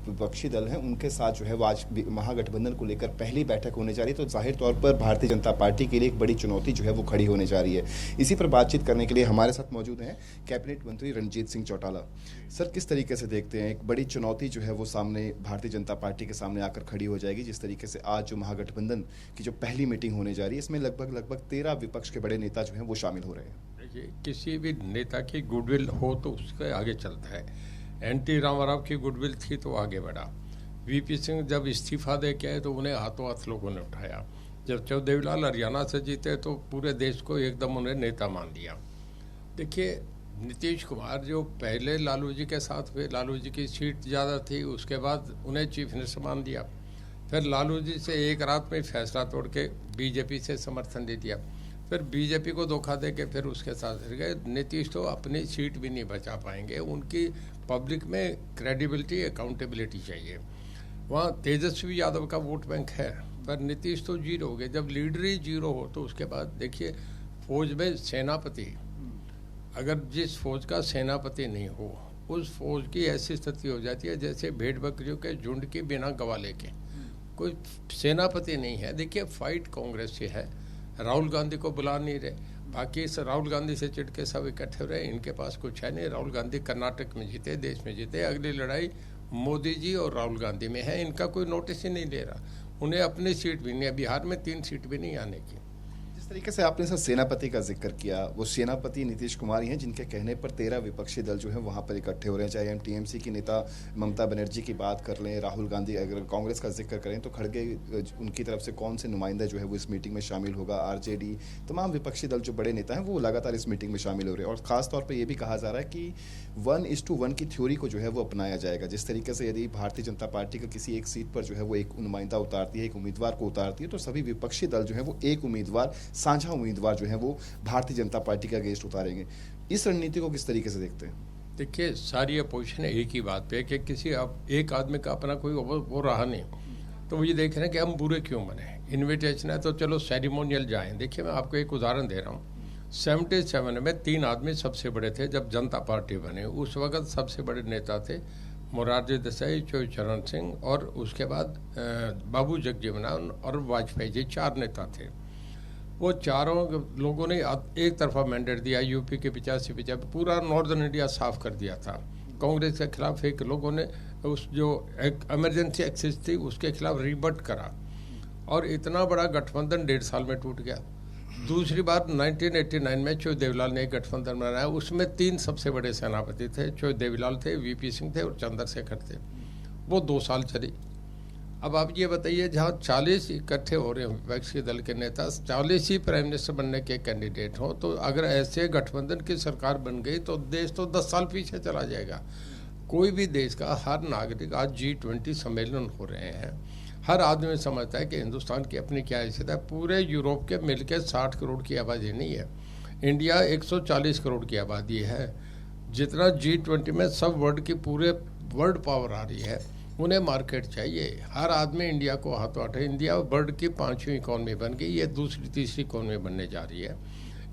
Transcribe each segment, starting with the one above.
विपक्षी दल हैं उनके साथ जो है वो आज महागठबंधन को लेकर पहली बैठक होने जा रही है, तो जाहिर तौर पर भारतीय जनता पार्टी के लिए एक बड़ी चुनौती जो है वो खड़ी होने जा रही है। इसी पर बातचीत करने के लिए हमारे साथ मौजूद हैं कैबिनेट मंत्री रणजीत सिंह चौटाला। सर, किस तरीके से देखते हैं, एक बड़ी चुनौती जो है वो सामने भारतीय जनता पार्टी के सामने आकर खड़ी हो जाएगी, जिस तरीके से आज जो महागठबंधन की जो पहली मीटिंग होने जा रही है इसमें लगभग 13 विपक्ष के बड़े नेता जो हैं वो शामिल हो रहे हैं। देखिए, किसी भी नेता की गुडविल हो तो उसके आगे चलता है। एनटी रामाराव की गुडविल थी तो आगे बढ़ा। वीपी सिंह जब इस्तीफा दे के आए तो उन्हें हाथों हाथ लोगों ने उठाया। जब देवीलाल हरियाणा से जीते तो पूरे देश को एकदम उन्हें नेता मान लिया। देखिए, नीतीश कुमार जो पहले लालू जी के साथ हुए, लालू जी की सीट ज़्यादा थी, उसके बाद उन्हें चीफ मिनिस्टर मान दिया। फिर लालू जी से एक रात में फैसला तोड़ के बीजेपी से समर्थन दे दिया। फिर बीजेपी को धोखा दे के फिर उसके साथ गए। नीतीश तो अपनी सीट भी नहीं बचा पाएंगे। उनकी पब्लिक में क्रेडिबिलिटी, अकाउंटेबिलिटी चाहिए। वहाँ तेजस्वी यादव का वोट बैंक है, पर नीतीश तो जीरो हो गए। जब लीडर ही जीरो हो तो उसके बाद देखिए, फौज में सेनापति, अगर जिस फौज का सेनापति नहीं हो, उस फौज की ऐसी स्थिति हो जाती है जैसे भेड़ बकरियों के झुंड के बिना गवाले के, कोई सेनापति नहीं है। देखिए, फाइट कांग्रेस से है, राहुल गांधी को बुला नहीं रहे। बाकी इस राहुल गांधी से चिढ़ के सब इकट्ठे हो रहे, इनके पास कुछ है नहीं। राहुल गांधी कर्नाटक में जीते, देश में जीते। अगली लड़ाई मोदी जी और राहुल गांधी में है। इनका कोई नोटिस ही नहीं ले रहा। उन्हें अपनी सीट भी नहीं है, बिहार में 3 सीट भी नहीं आने की। जिस तरीके से आपने सर सेनापति का जिक्र किया, वो सेनापति नीतीश कुमार ही हैं, जिनके कहने पर 13 विपक्षी दल जो है वहाँ पर इकट्ठे हो रहे हैं। चाहे हम टीएमसी की नेता ममता बनर्जी की बात कर लें, राहुल गांधी, अगर कांग्रेस का जिक्र करें तो खड़गे उनकी तरफ से कौन से नुमाइंदा जो है वो इस मीटिंग में शामिल होगा, आरजेडी, तमाम विपक्षी दल जो बड़े नेता हैं वो लगातार इस मीटिंग में शामिल हो रहे हैं। और खासतौर पर यह भी कहा जा रहा है कि 1:1 की थ्योरी को जो है वो अपनाया जाएगा। जिस तरीके से यदि भारतीय जनता पार्टी का किसी एक सीट पर जो है वो एक नुमाइंदा उतारती है, एक उम्मीदवार को उतारती है, तो सभी विपक्षी दल जो है वो एक उम्मीदवार, साझा उम्मीदवार जो है वो भारतीय जनता पार्टी का अगेंस्ट उतारेंगे। इस रणनीति को किस तरीके से देखते हैं? देखिए, सारी अपोजिशन एक ही बात पे कि किसी अब एक आदमी का अपना कोई वो रहा नहीं, तो वो ये देख रहे हैं कि हम बुरे क्यों बने। इन्विटेशन है तो चलो सेरिमोनियल जाएं। देखिए, मैं आपको एक उदाहरण दे रहा हूँ। 77 में 3 आदमी सबसे बड़े थे जब जनता पार्टी बने। उस वक्त सबसे बड़े नेता थे मोरारजी देसाई, चरण सिंह और उसके बाद बाबू जगजीवन और वाजपेयी जी। 4 नेता थे। वो चारों लोगों ने एक तरफा मैंडेट दिया। यूपी के 85 पूरा नॉर्दर्न इंडिया साफ कर दिया था। कांग्रेस के खिलाफ एक लोगों ने उस जो एक इमरजेंसी एक्सेस थी उसके खिलाफ रिबट करा, और इतना बड़ा गठबंधन 1.5 साल में टूट गया। दूसरी बार 1989 में चो देवीलाल ने एक गठबंधन बनाया। उसमें 3 सबसे बड़े सेनापति थे। चो देवीलाल थे, वीपी सिंह थे और चंद्रशेखर थे। वो 2 साल चली। अब आप ये बताइए, जहाँ 40 इकट्ठे हो रहे हैं विपक्षी दल के नेता, 40 ही प्राइम मिनिस्टर बनने के कैंडिडेट हों, तो अगर ऐसे गठबंधन की सरकार बन गई तो देश तो 10 साल पीछे चला जाएगा। कोई भी देश का हर नागरिक, आज G20 सम्मेलन हो रहे हैं, हर आदमी समझता है कि हिंदुस्तान की अपनी क्या हैसियत है। पूरे यूरोप के मिलकर 60 करोड़ की आबादी नहीं है। इंडिया 140 करोड़ की आबादी है। जितना G20 में सब वर्ल्ड की पूरे वर्ल्ड पावर आ रही है, उन्हें मार्केट चाहिए। हर आदमी इंडिया को हाथों हाथ। इंडिया वर्ल्ड की 5वीं इकॉनमी बन गई, ये दूसरी तीसरी इकॉनमी बनने जा रही है।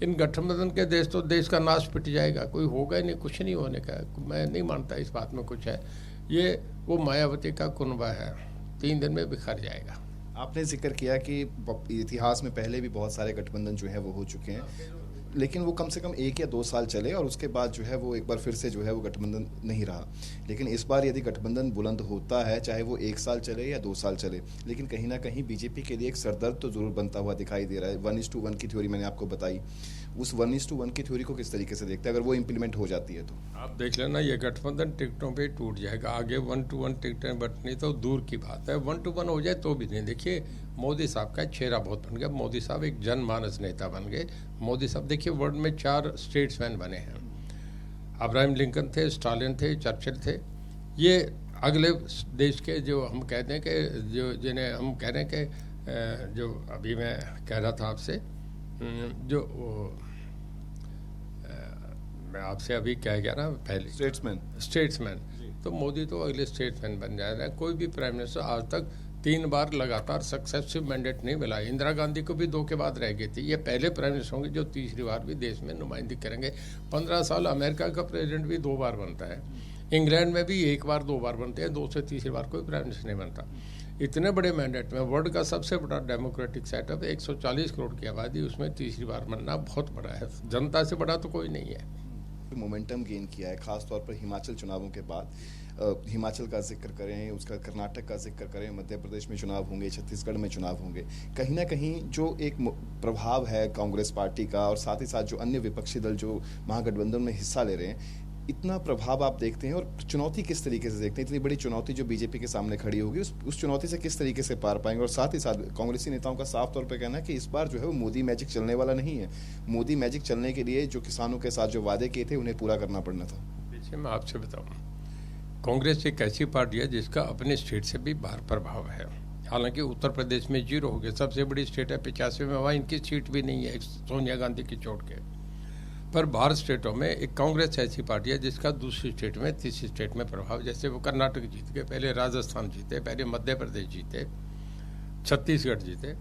इन गठबंधन के देश तो देश का नाश पिट जाएगा, कोई होगा ही नहीं, कुछ नहीं होने का। मैं नहीं मानता इस बात में कुछ है। ये वो मायावती का कुनबा है, 3 दिन में बिखर जाएगा। आपने जिक्र किया कि इतिहास में पहले भी बहुत सारे गठबंधन जो है वो हो चुके हैं, लेकिन वो कम से कम 1 या 2 साल चले और उसके बाद जो है वो एक बार फिर से जो है वो गठबंधन नहीं रहा। लेकिन इस बार यदि गठबंधन बुलंद होता है, चाहे वो 1 साल चले या 2 साल चले, लेकिन कहीं ना कहीं बीजेपी के लिए एक सरदर्द तो जरूर बनता हुआ दिखाई दे रहा है। 1:1 की थ्योरी मैंने आपको बताई, उस 1:1 की थ्योरी को किस तरीके से देखते हैं अगर वो इम्प्लीमेंट हो जाती है तो? आप देख लेना, ये गठबंधन टिकटों पे टूट जाएगा। आगे 1:1 टिकटें बंटनी तो दूर की बात है, 1:1 हो जाए तो भी नहीं। देखिए, मोदी साहब का चेहरा बहुत बन गया। मोदी साहब एक जनमानस नेता बन गए। मोदी साहब देखिए, वर्ल्ड में 4 स्टेट्समैन बने हैं। अब्राहम लिंकन थे, स्टालिन थे, चर्चिल थे। ये अगले देश के जो हम कहते हैं कि जो जिन्हें हम कह रहे हैं कि जो अभी मैं कह रहा था आपसे, जो मैं आपसे अभी कह गया ना पहले, स्टेट्समैन। तो मोदी तो अगले स्टेट्समैन बन जा रहे हैं। कोई भी प्राइम मिनिस्टर आज तक 3 बार लगातार सक्सेसिव मैंडेट नहीं मिला। इंदिरा गांधी को भी 2 के बाद रह गई थी। ये पहले प्राइम मिनिस्टर होंगे जो तीसरी बार भी देश में नुमाइंदगी करेंगे। 15 साल अमेरिका का प्रेसिडेंट भी 2 बार बनता है। इंग्लैंड में भी एक बार 2 बार बनते हैं, 2 से तीसरी बार कोई प्राइम मिनिस्टर नहीं बनता। इतने बड़े मैंडेट में वर्ल्ड का सबसे बड़ा डेमोक्रेटिक सेटअप, 140 करोड़ की आबादी, उसमें तीसरी बार बनना बहुत बड़ा है। जनता से बड़ा तो कोई नहीं है। मोमेंटम गेन किया है, खासतौर पर हिमाचल चुनावों के बाद। हिमाचल का जिक्र करें, उसका कर्नाटक का जिक्र करें, मध्य प्रदेश में चुनाव होंगे, छत्तीसगढ़ में चुनाव होंगे, कहीं ना कहीं जो एक प्रभाव है कांग्रेस पार्टी का और साथ ही साथ जो अन्य विपक्षी दल जो महागठबंधन में हिस्सा ले रहे हैं, इतना प्रभाव आप देखते हैं और चुनौती किस तरीके से देखते हैं? इतनी बड़ी चुनौती जो बीजेपी के सामने खड़ी होगी, उस चुनौती से किस तरीके से पार पाएंगे? और साथ ही साथ कांग्रेसी नेताओं का साफ तौर पर कहना है कि इस बार जो है वो मोदी मैजिक चलने वाला नहीं है। मोदी मैजिक चलने के लिए जो किसानों के साथ जो वादे किए थे उन्हें पूरा करना पड़ना था। देखिए, मैं आपसे बताऊं, कांग्रेस एक ऐसी पार्टी है जिसका अपने स्टेट से भी बाहर प्रभाव है। हालांकि उत्तर प्रदेश में 0 हो गए, सबसे बड़ी स्टेट है 85 में, वहाँ इनकी सीट भी नहीं है सोनिया गांधी की चोट के। पर बाहर स्टेटों में एक कांग्रेस ऐसी पार्टी है जिसका दूसरी स्टेट में, तीसरी स्टेट में प्रभाव। जैसे वो कर्नाटक जीत गए, पहले राजस्थान जीते, पहले मध्य प्रदेश जीते, छत्तीसगढ़ जीते।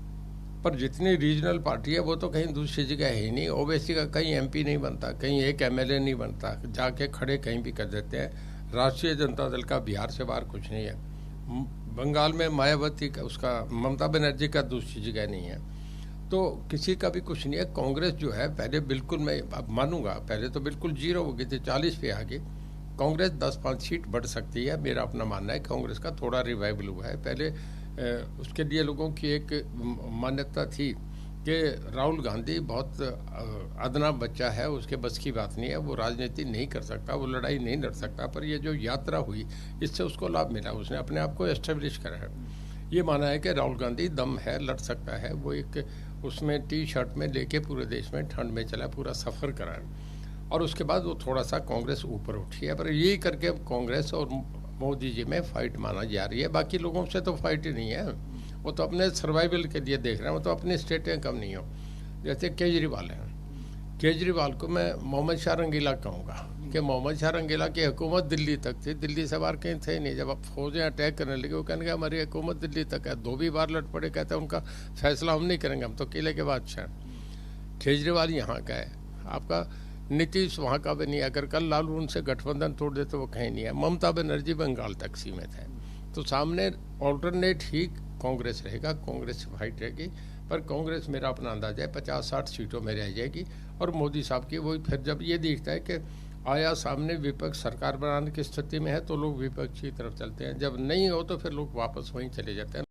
पर जितनी रीजनल पार्टी है वो तो कहीं दूसरी जगह है ही नहीं। ओवैसी का कहीं MP नहीं बनता, कहीं एक MLA नहीं बनता, जाके खड़े कहीं भी कर देते हैं। राष्ट्रीय जनता दल का बिहार से बाहर कुछ नहीं है। बंगाल में मायावती का, उसका ममता बनर्जी का दूसरी जगह नहीं है। तो किसी का भी कुछ नहीं है। कांग्रेस जो है पहले बिल्कुल, मैं अब मानूंगा, पहले तो बिल्कुल 0 हो गई थी, 40 पे आ गई। कांग्रेस 10-5 सीट बढ़ सकती है, मेरा अपना मानना है। कांग्रेस का थोड़ा रिवाइवल हुआ है। पहले उसके लिए लोगों की एक मान्यता थी कि राहुल गांधी बहुत अदना बच्चा है, उसके बस की बात नहीं है, वो राजनीति नहीं कर सकता, वो लड़ाई नहीं लड़ सकता। पर ये जो यात्रा हुई, इससे उसको लाभ मिला, उसने अपने आप को एस्टेब्लिश करा है। ये माना है कि राहुल गांधी दम है, लड़ सकता है। वो एक उसमें T-शर्ट में लेके पूरे देश में ठंड में चला, पूरा सफ़र करा है। और उसके बाद वो थोड़ा सा कांग्रेस ऊपर उठी है। पर यही करके कांग्रेस और मोदी जी में फाइट माना जा रही है। बाकी लोगों से तो फाइट ही नहीं है, वो तो अपने सर्वाइवल के लिए देख रहे हैं, वो तो अपनी स्टेटें कम नहीं हो। जैसे केजरीवाल हैं, केजरीवाल को मैं मोहम्मद शाह रंगीला कहूँगा कि मोहम्मद शाह रंगीला की हुकूमत दिल्ली तक थी, दिल्ली से बाहर कहीं थे नहीं। जब अब फौजें अटैक करने लगी, वो कहने हमारी हुकूमत दिल्ली तक है। 2 भी बार लड़ पड़े, कहते हैं उनका फैसला हम नहीं करेंगे, हम तो किले के बादशाह। केजरीवाल यहाँ का है, आपका नीतीश वहाँ का भी नहीं है। अगर कल लालू उनसे गठबंधन तोड़ देते वो कहीं नहीं है। ममता बनर्जी बंगाल तक सीमित है। तो सामने ऑल्टरनेट ही कांग्रेस रहेगा, कांग्रेस फाइट रहेगी। पर कांग्रेस, मेरा अपना अंदाजा है, 50-60 सीटों में रह जाएगी। और मोदी साहब की वही, फिर जब ये दिखता है कि आया सामने विपक्ष सरकार बनाने की स्थिति में है, तो लोग विपक्ष की तरफ चलते हैं। जब नहीं हो तो फिर लोग वापस वहीं चले जाते हैं।